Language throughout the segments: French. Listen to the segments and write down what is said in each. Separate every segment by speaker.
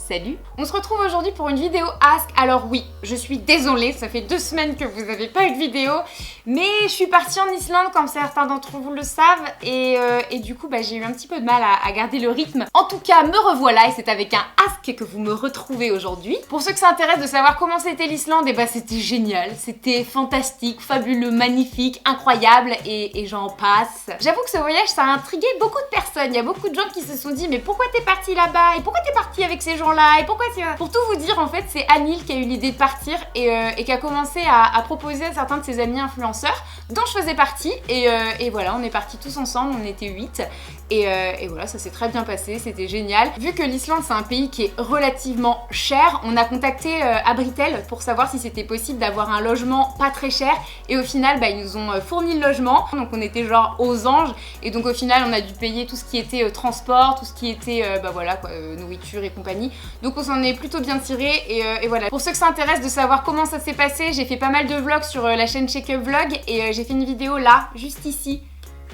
Speaker 1: Salut! On se retrouve aujourd'hui pour une vidéo Ask. Alors oui, je suis désolée, ça fait 2 semaines que vous n'avez pas eu de vidéo, mais je suis partie en Islande comme certains d'entre vous le savent et du coup j'ai eu un petit peu de mal à garder le rythme. En tout cas, me revoilà et c'est avec un Ask que vous me retrouvez aujourd'hui. Pour ceux qui s'intéressent de savoir comment c'était l'Islande, c'était génial, c'était fantastique, fabuleux, magnifique, incroyable et j'en passe. J'avoue que ce voyage ça a intrigué beaucoup de personnes, il y a beaucoup de gens qui se sont dit mais pourquoi t'es partie là-bas et pourquoi t'es partie avec ces gens-là et pourquoi tu... Pour tout vous dire, en fait, c'est Anil qui a eu l'idée de partir et qui a commencé à proposer à certains de ses amis influenceurs dont je faisais partie et voilà, on est partis tous ensemble, on était 8 et voilà, ça s'est très bien passé, c'était génial. Vu que l'Islande c'est un pays qui est relativement cher, on a contacté Abritel pour savoir si c'était possible d'avoir un logement pas très cher et au final ils nous ont fourni le logement, donc on était genre aux anges et donc au final on a dû payer tout ce qui était transport, tout ce qui était nourriture et compagnie, donc on s'en est plutôt bien tiré et voilà. Pour ceux qui s'intéressent de savoir comment ça s'est passé, j'ai fait pas mal de vlogs sur la chaîne Shake Up Vlog et j'ai fait une vidéo là, juste ici,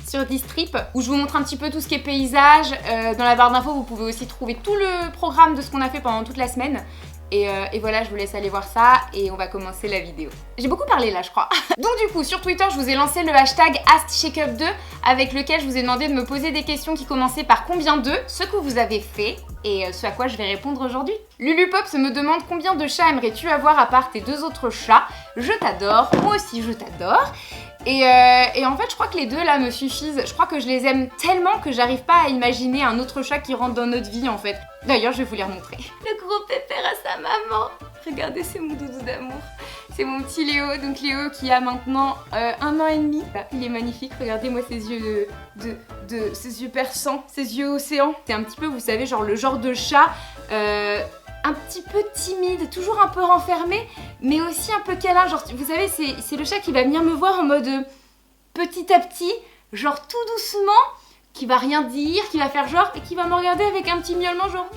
Speaker 1: sur Distrip, où je vous montre un petit peu tout ce qui est paysage. Dans la barre d'infos, vous pouvez aussi trouver tout le programme de ce qu'on a fait pendant toute la semaine. Et voilà, je vous laisse aller voir ça et on va commencer la vidéo. J'ai beaucoup parlé là, je crois. Donc du coup, sur Twitter, je vous ai lancé le hashtag AskShakeUp2 avec lequel je vous ai demandé de me poser des questions qui commençaient par combien de, ce que vous avez fait et ce à quoi je vais répondre aujourd'hui. Lulupops me demande combien de chats aimerais-tu avoir à part tes 2 autres chats. Je t'adore, moi aussi je t'adore. Et en fait, je crois que les 2 là me suffisent. Je crois que je les aime tellement que j'arrive pas à imaginer un autre chat qui rentre dans notre vie en fait. D'ailleurs, je vais vous les remontrer. Le gros pépère à sa maman. Regardez, c'est mon doudou d'amour. C'est mon petit Léo. Donc Léo qui a maintenant 1 an et demi. Il est magnifique. Regardez-moi ses yeux ses yeux perçants, ses yeux océans. C'est un petit peu, vous savez, genre le genre de chat un petit peu timide, toujours un peu renfermé, mais aussi un peu câlin. Genre, vous savez, c'est le chat qui va venir me voir en mode petit à petit, genre tout doucement, qui va rien dire, qui va faire genre, et qui va me regarder avec un petit miaulement, genre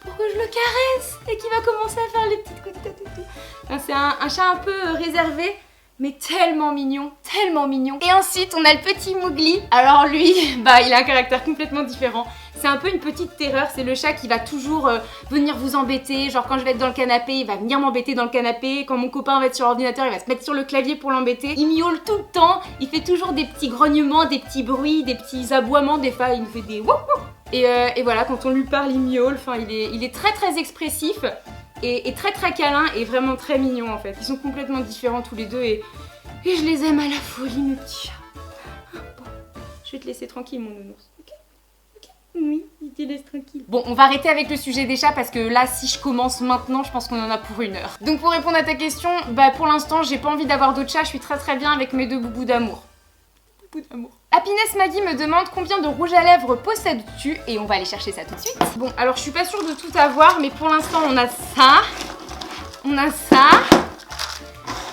Speaker 1: pour que je le caresse, et qui va commencer à faire les petites coups de tête et tout. Enfin, c'est un chat un peu réservé, mais tellement mignon, tellement mignon. Et ensuite, on a le petit Mowgli. Alors lui, il a un caractère complètement différent. C'est un peu une petite terreur, c'est le chat qui va toujours venir vous embêter. Genre quand je vais être dans le canapé, il va venir m'embêter dans le canapé. Quand mon copain va être sur l'ordinateur, il va se mettre sur le clavier pour l'embêter. Il miaule tout le temps, il fait toujours des petits grognements, des petits bruits, des petits aboiements. Des fois, il nous fait des wouh wouh. Et voilà, quand on lui parle, il miaule. Enfin, il est très très expressif et très très câlin et vraiment très mignon en fait. Ils sont complètement différents tous les deux et je les aime à la folie, mes petits chats. Bon, je vais te laisser tranquille, mon nounours. Oui, il te laisse tranquille. Bon, on va arrêter avec le sujet des chats parce que là, si je commence maintenant, je pense qu'on en a pour 1 heure. Donc pour répondre à ta question, pour l'instant, j'ai pas envie d'avoir d'autres chats, je suis très très bien avec mes 2 boubous d'amour. Boubous d'amour. Happiness Maggie me demande combien de rouge à lèvres possèdes-tu et on va aller chercher ça tout de suite. Bon, alors je suis pas sûre de tout avoir, mais pour l'instant, on a ça,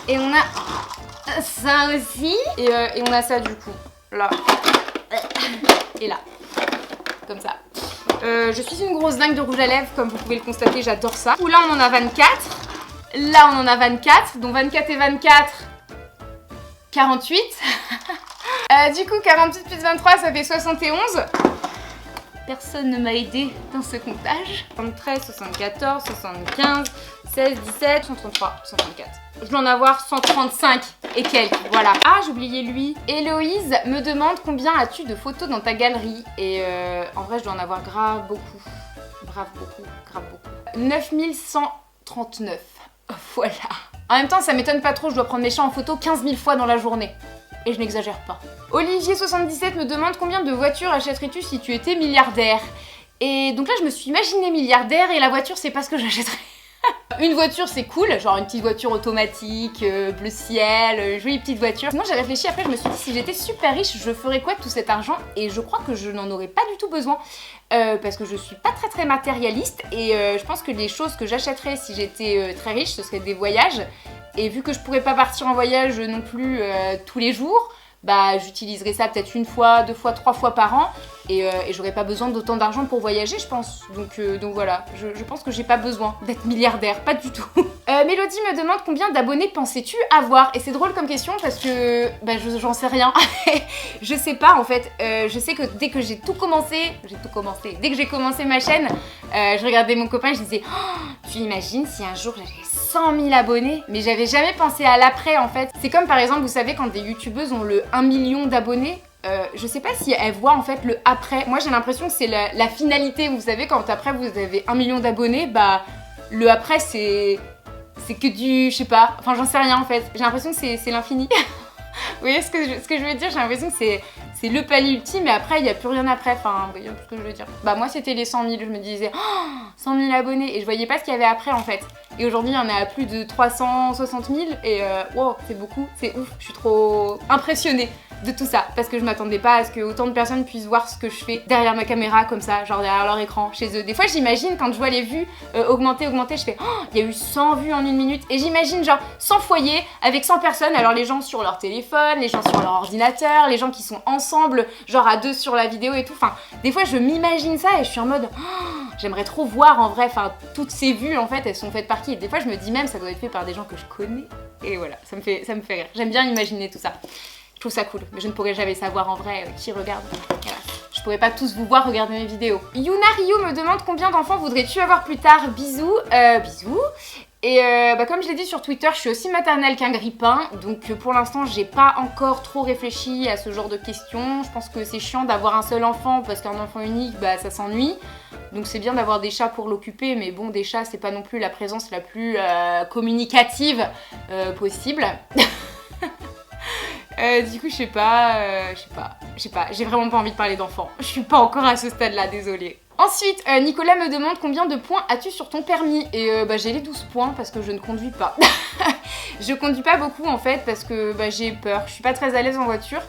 Speaker 1: et on a ça aussi, et on a ça du coup, là, et là. Comme ça. Je suis une grosse dingue de rouge à lèvres, comme vous pouvez le constater, j'adore ça. Là on en a 24, là on en a 24, donc 24 et 24, 48. Du coup 48 plus 23 ça fait 71. Personne ne m'a aidé dans ce comptage. 73, 74, 75, 16, 17, 133, 134. Je dois en avoir 135 et quelques, voilà. Ah, j'ai oublié lui. Héloïse me demande combien as-tu de photos dans ta galerie. Et en vrai, je dois en avoir grave beaucoup. Grave beaucoup. 9139. Voilà. En même temps, ça m'étonne pas trop, je dois prendre mes chats en photo 15 000 fois dans la journée. Et je n'exagère pas. Olivier77 me demande combien de voitures achèterais-tu si tu étais milliardaire. Et donc là, je me suis imaginée milliardaire et la voiture, c'est pas ce que j'achèterais. Une voiture c'est cool, genre une petite voiture automatique, bleu ciel, jolie petite voiture. Sinon j'ai réfléchi après, je me suis dit si j'étais super riche, je ferais quoi de tout cet argent? Et je crois que je n'en aurais pas du tout besoin parce que je suis pas très matérialiste et je pense que les choses que j'achèterais si j'étais très riche, ce serait des voyages. Et vu que je pourrais pas partir en voyage non plus tous les jours, j'utiliserais ça peut-être 1 fois, 2 fois, 3 fois par an et j'aurais pas besoin d'autant d'argent pour voyager je pense. Donc voilà, je pense que j'ai pas besoin d'être milliardaire, pas du tout. Mélodie me demande combien d'abonnés pensais-tu avoir? Et c'est drôle comme question parce que j'en sais rien. Je sais pas en fait. Je sais que dès que j'ai tout commencé, dès que j'ai commencé ma chaîne, je regardais mon copain et je disais tu imagines si un jour j'avais 100 000 abonnés? Mais j'avais jamais pensé à l'après en fait. C'est comme par exemple, vous savez, quand des youtubeuses ont le 1 million d'abonnés, je sais pas si elles voient en fait le après. Moi j'ai l'impression que c'est la finalité. Vous savez, quand après vous avez 1 million d'abonnés, bah le après c'est que du, je sais pas, enfin j'en sais rien en fait. J'ai l'impression que c'est l'infini. Vous voyez ce que je veux dire? J'ai l'impression que c'est le palier ultime et après il n'y a plus rien après. Enfin, vous voyez ce que je veux dire? Bah moi c'était les 100 000, je me disais 100 000 abonnés et je voyais pas ce qu'il y avait après en fait. Et aujourd'hui il y en a à plus de 360 000 et wow, c'est beaucoup, c'est ouf. Je suis trop impressionnée de tout ça parce que je m'attendais pas à ce que autant de personnes puissent voir ce que je fais derrière ma caméra comme ça, genre derrière leur écran chez eux. Des fois j'imagine quand je vois les vues augmenter, je fais il y a eu 100 vues en 1 minute et j'imagine genre 100 foyers avec 100 personnes, alors les gens sur leur téléphone, les gens sur leur ordinateur, les gens qui sont ensemble genre à deux sur la vidéo et tout. Enfin des fois je m'imagine ça et je suis en mode j'aimerais trop voir en vrai, enfin toutes ces vues en fait elles sont faites par qui? Et des fois je me dis même ça doit être fait par des gens que je connais et voilà, ça me fait rire. J'aime bien imaginer tout ça. Je trouve ça cool, mais je ne pourrais jamais savoir en vrai qui regarde. Voilà. Je pourrais pas tous vous voir regarder mes vidéos. Yuna Ryu me demande combien d'enfants voudrais-tu avoir plus tard? Bisous. Bisous. Et comme je l'ai dit sur Twitter, je suis aussi maternelle qu'un grippin, donc pour l'instant j'ai pas encore trop réfléchi à ce genre de questions. Je pense que c'est chiant d'avoir un seul enfant parce qu'un enfant unique, bah ça s'ennuie. Donc c'est bien d'avoir des chats pour l'occuper, mais bon, des chats c'est pas non plus la présence la plus communicative possible. Du coup, je sais pas, j'ai vraiment pas envie de parler d'enfants. Je suis pas encore à ce stade-là, désolée. Ensuite, Nicolas me demande combien de points as-tu sur ton permis? Et j'ai les 12 points parce que je ne conduis pas. Je conduis pas beaucoup en fait parce que j'ai peur. Je suis pas très à l'aise en voiture.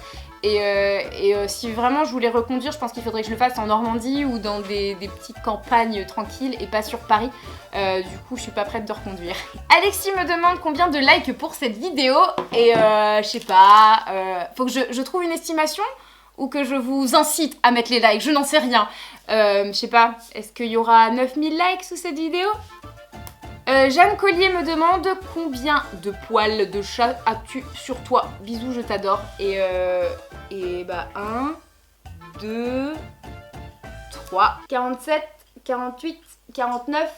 Speaker 1: Et si vraiment je voulais reconduire, je pense qu'il faudrait que je le fasse en Normandie ou dans des petites campagnes tranquilles et pas sur Paris. Du coup, je suis pas prête de reconduire. Alexis me demande combien de likes pour cette vidéo. Et je sais pas, faut que je trouve une estimation ou que je vous incite à mettre les likes, je n'en sais rien. Je sais pas, est-ce qu'il y aura 9000 likes sous cette vidéo? Jeanne Collier me demande combien de poils de chat as-tu sur toi? Bisous, je t'adore. Et 1, 2, 3, 47, 48, 49,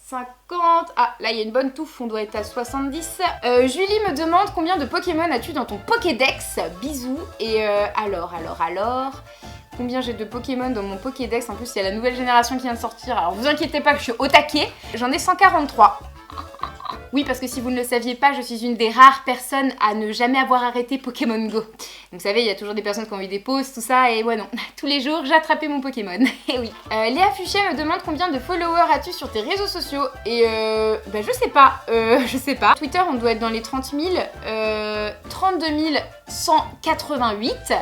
Speaker 1: 50... Ah, là il y a une bonne touffe, on doit être à 70. Julie me demande combien de Pokémon as-tu dans ton Pokédex? Bisous. Et alors... Combien j'ai de Pokémon dans mon Pokédex? En plus, il y a la nouvelle génération qui vient de sortir. Alors, vous inquiétez pas que je suis au taquet. J'en ai 143. Oui, parce que si vous ne le saviez pas, je suis une des rares personnes à ne jamais avoir arrêté Pokémon Go. Donc, vous savez, il y a toujours des personnes qui ont eu des pauses, tout ça, et ouais, non. Tous les jours, j'ai attrapé mon Pokémon. Et oui. Léa Fuchet me demande combien de followers as-tu sur tes réseaux sociaux? Et je sais pas. Twitter, on doit être dans les 30 000. 32 188.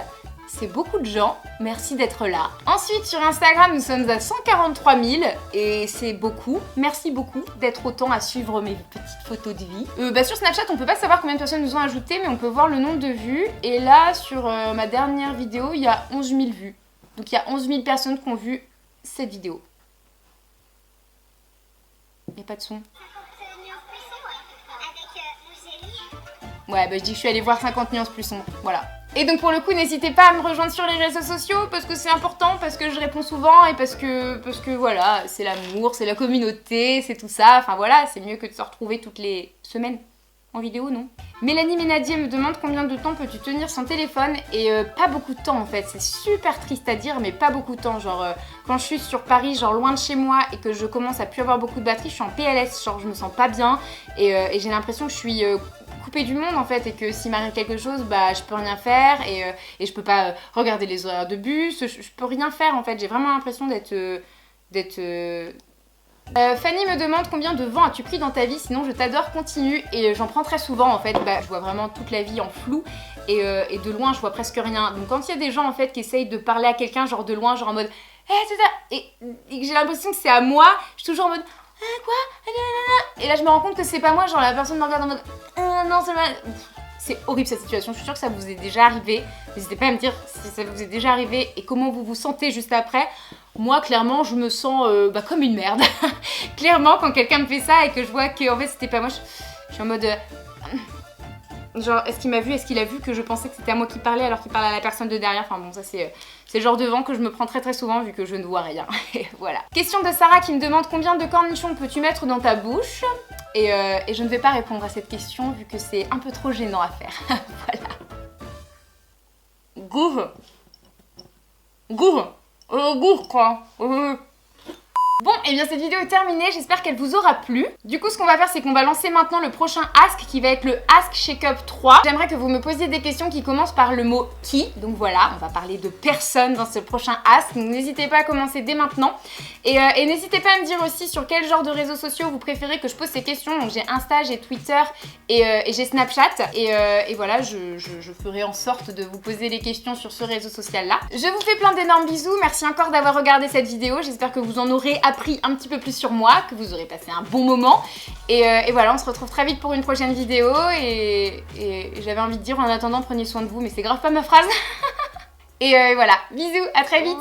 Speaker 1: C'est beaucoup de gens, merci d'être là. Ensuite, sur Instagram, nous sommes à 143 000 et c'est beaucoup. Merci beaucoup d'être autant à suivre mes petites photos de vie. Sur Snapchat, on peut pas savoir combien de personnes nous ont ajouté, mais on peut voir le nombre de vues. Et là, sur ma dernière vidéo, il y a 11 000 vues. Donc il y a 11 000 personnes qui ont vu cette vidéo. Il n'y a pas de son. Ouais, je dis que je suis allée voir 50 nuances plus sombres, voilà. Et donc pour le coup, n'hésitez pas à me rejoindre sur les réseaux sociaux parce que c'est important, parce que je réponds souvent et parce que voilà, c'est l'amour, c'est la communauté, c'est tout ça. Enfin voilà, c'est mieux que de se retrouver toutes les semaines en vidéo, non? Mélanie Ménadier me demande combien de temps peux-tu tenir sans téléphone et pas beaucoup de temps en fait. C'est super triste à dire mais pas beaucoup de temps. Genre quand je suis sur Paris, genre loin de chez moi et que je commence à plus avoir beaucoup de batterie, je suis en PLS, genre je me sens pas bien et j'ai l'impression que je suis... coupée du monde en fait et que s'il m'arrive quelque chose je peux rien faire et je peux pas regarder les horaires de bus, je peux rien faire en fait, j'ai vraiment l'impression d'être Fanny me demande combien de vent as-tu pris dans ta vie, sinon je t'adore, continue. Et j'en prends très souvent en fait, je vois vraiment toute la vie en flou et de loin je vois presque rien. Donc quand il y a des gens en fait qui essayent de parler à quelqu'un genre de loin, genre en mode c'est ça, et que j'ai l'impression que c'est à moi, je suis toujours en mode quoi? Et là je me rends compte que c'est pas moi, genre la personne me regarde en mode non c'est mal. c'est horrible cette situation, je suis sûre que ça vous est déjà arrivé. N'hésitez pas à me dire si ça vous est déjà arrivé et comment vous vous sentez juste après. Moi, clairement, je me sens comme une merde. Clairement, quand quelqu'un me fait ça et que je vois que en fait c'était pas moi, je suis en mode... genre, est-ce qu'il m'a vu? Est-ce qu'il a vu que je pensais que c'était à moi qui parlais alors qu'il parlait à la personne de derrière? Enfin bon, ça c'est le genre de vent que je me prends très souvent vu que je ne vois rien. Et voilà. Question de Sarah qui me demande combien de cornichons peux-tu mettre dans ta bouche? Et je ne vais pas répondre à cette question vu que c'est un peu trop gênant à faire. Voilà. Goût. Quoi. Bon, et bien cette vidéo est terminée, j'espère qu'elle vous aura plu. Du coup, ce qu'on va faire, c'est qu'on va lancer maintenant le prochain Ask qui va être le Ask Shake Up 3. J'aimerais que vous me posiez des questions qui commencent par le mot qui. Donc voilà, on va parler de personnes dans ce prochain Ask. Donc n'hésitez pas à commencer dès maintenant. Et n'hésitez pas à me dire aussi sur quel genre de réseaux sociaux vous préférez que je pose ces questions. Donc j'ai Insta, j'ai Twitter et j'ai Snapchat. Et voilà, je ferai en sorte de vous poser les questions sur ce réseau social-là. Je vous fais plein d'énormes bisous. Merci encore d'avoir regardé cette vidéo. J'espère que vous en aurez appris un petit peu plus sur moi, que vous aurez passé un bon moment. Et voilà, on se retrouve très vite pour une prochaine vidéo. Et j'avais envie de dire en attendant, prenez soin de vous, mais c'est grave pas ma phrase. Et voilà, bisous, à très vite.